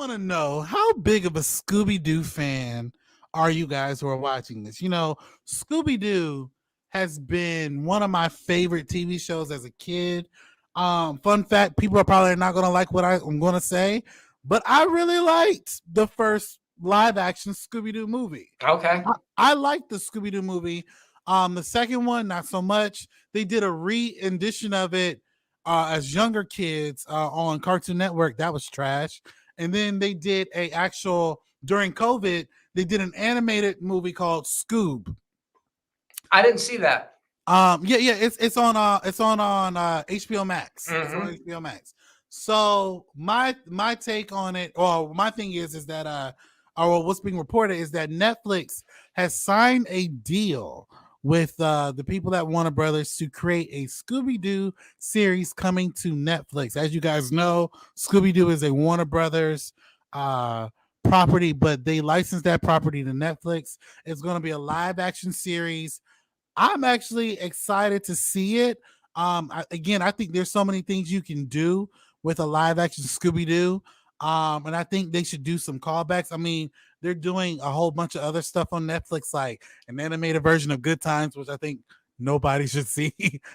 want to know how big of a Scooby Doo fan are you guys who are watching this? Scooby Doo has been one of my favorite TV shows as a kid. Fun fact: people are probably not going to like what I'm going to say, but I really liked the first live action Scooby Doo movie. Okay. I liked the Scooby Doo movie. The second one, not so much. They did a re-edition of it as younger kids on Cartoon Network. That was trash. And then they did a actual during COVID. They did an animated movie called Scoob. I didn't see that. Yeah, it's on HBO Max. It's on Mm-hmm. HBO Max. So my take on it, or my thing is that or what's being reported is that Netflix has signed a deal with the people at Warner Brothers to create a Scooby Doo series coming to Netflix. As you guys know, Scooby Doo is a Warner Brothers property, but they licensed that property to Netflix. It's going to be a live action series. I'm actually excited to see it. I think there's so many things you can do with a live action Scooby Doo. And I think they should do some callbacks. I mean, they're doing a whole bunch of other stuff on Netflix, like an animated version of Good Times, which I think nobody should see.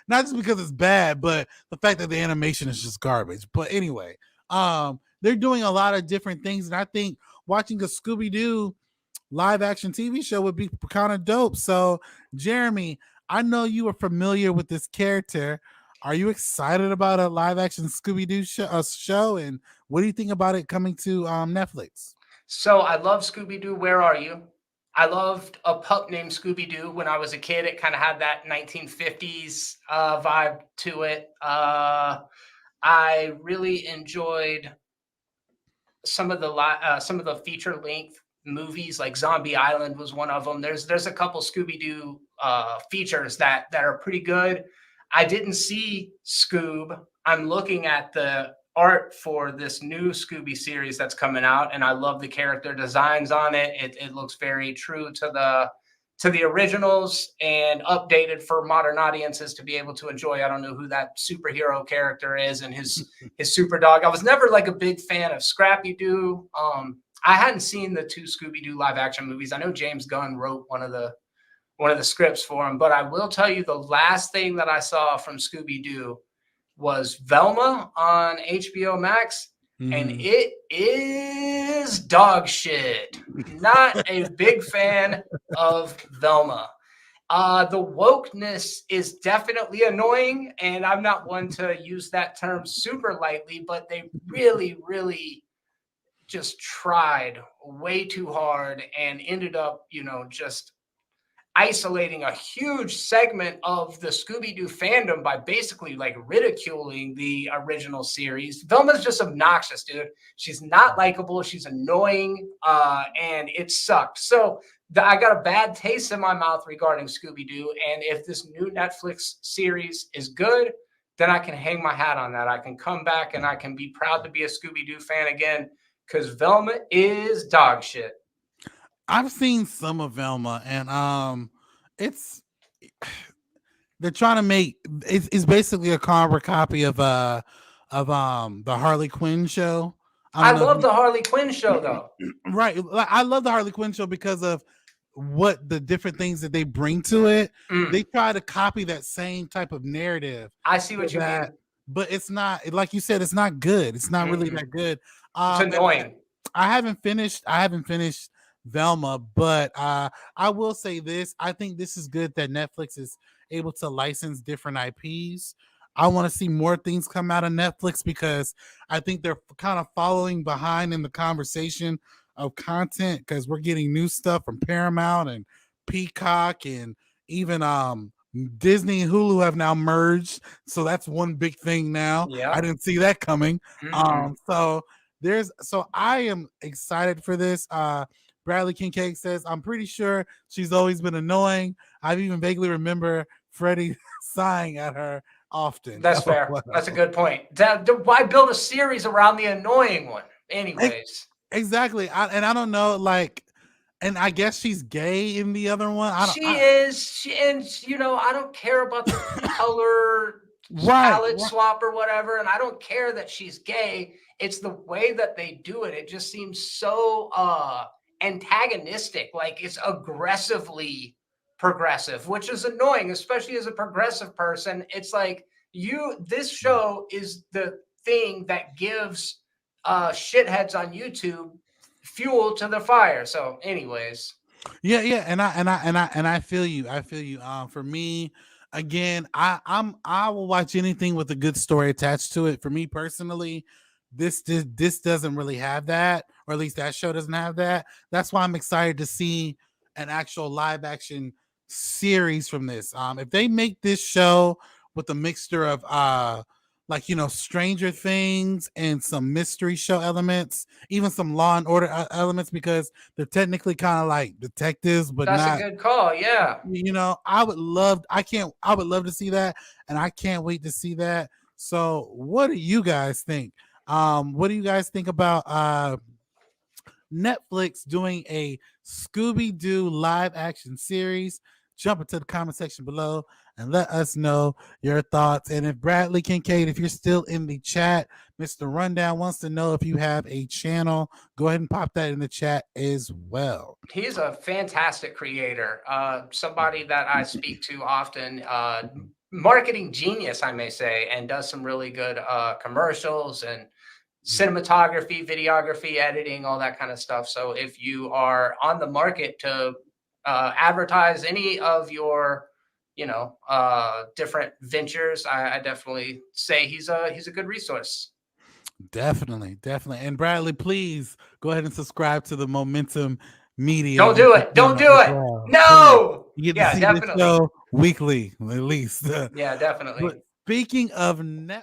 Not just because it's bad, but the fact that the animation is just garbage. But anyway, they're doing a lot of different things, and I think watching a Scooby Doo live action TV show would be kind of dope. So, Jeremy, I know you are familiar with this character. Are you excited about a live action Scooby Doo show? And what do you think about it coming to Netflix? So I love Scooby Doo. Where are you? I loved a pup named Scooby Doo when I was a kid. It kind of had that 1950s vibe to it. I really enjoyed some of the feature length movies, like Zombie Island was one of them. There's a couple Scooby Doo features that are pretty good. I didn't see Scoob. I'm looking at the art for this new Scooby series that's coming out, and I love the character designs on it. It looks very true to the originals and updated for modern audiences to be able to enjoy. I don't know who that superhero character is and his super dog. I was never like a big fan of Scrappy Doo. I hadn't seen the two Scooby Doo live action movies. I know James Gunn wrote one of the scripts for him, but I will tell you the last thing that I saw from Scooby Doo was Velma on HBO Max, and it is dog shit. Not a big fan of Velma. The wokeness is definitely annoying, and I'm not one to use that term super lightly, but they really, really just tried way too hard and ended up, just isolating a huge segment of the Scooby-Doo fandom by basically like ridiculing the original series. Velma's just obnoxious, dude. She's not likable. She's annoying, and it sucked. So I got a bad taste in my mouth regarding Scooby-Doo. And if this new Netflix series is good, then I can hang my hat on that. I can come back and I can be proud to be a Scooby-Doo fan again, because Velma is dog shit. I've seen some of Velma, and it's they're trying to make it's basically a carbon copy of the Harley Quinn show. I love the Harley Quinn show, though. Right, I love the Harley Quinn show because of what the different things that they bring to it. They try to copy that same type of narrative. I see what you mean, but it's not, like you said, it's not good. It's not really that good. It's annoying. I haven't finished Velma, but I will say this: I think this is good that Netflix is able to license different IPs. I want to see more things come out of Netflix because I think they're kind of following behind in the conversation of content, because we're getting new stuff from Paramount and Peacock, and even Disney and Hulu have now merged. So that's one big thing now. Yeah. I didn't see that coming. So I am excited for this. Bradley Kincaid says, I'm pretty sure she's always been annoying. I even vaguely remember Freddie sighing at her often. That's fair. That's a good point. Why build a series around the annoying one? Anyways. Exactly. I don't know, like, and I guess she's gay in the other one. I don't care about the color palette swap or whatever, and I don't care that she's gay. it's the way that they do it. It just seems so antagonistic, like it's aggressively progressive, which is annoying, especially as a progressive person. It's like this show is the thing that gives shitheads on YouTube fuel to the fire. So anyways, Yeah, and I feel you. I feel you. For me, again, I will watch anything with a good story attached to it. For me personally, this doesn't really have that, or at least that show doesn't have that. That's why I'm excited to see an actual live action series from this. If they make this show with a mixture of like Stranger Things and some mystery show elements, even some Law and Order elements, because they're technically kind of like detectives, but that's a not. good call. Yeah. I would love to see that, and I can't wait to see that. So, what do you guys think? What do you guys think about Netflix doing a Scooby Doo live action series? Jump into the comment section below and let us know your thoughts. And if Bradley Kincaid, if you're still in the chat, Mr. Rundown wants to know if you have a channel. Go ahead and pop that in the chat as well. He's a fantastic creator, somebody that I speak to often, marketing genius, I may say, and does some really good commercials and cinematography, videography, editing, all that kind of stuff. So if you are on the market to advertise any of your, different ventures, I definitely say he's a good resource. Definitely. And Bradley, please go ahead and subscribe to the Momentum Media Don't do YouTube it. Don't channel do as it. well. Please. No. You get to Yeah, see this definitely. show weekly, at least. Yeah, definitely. But speaking of Netflix.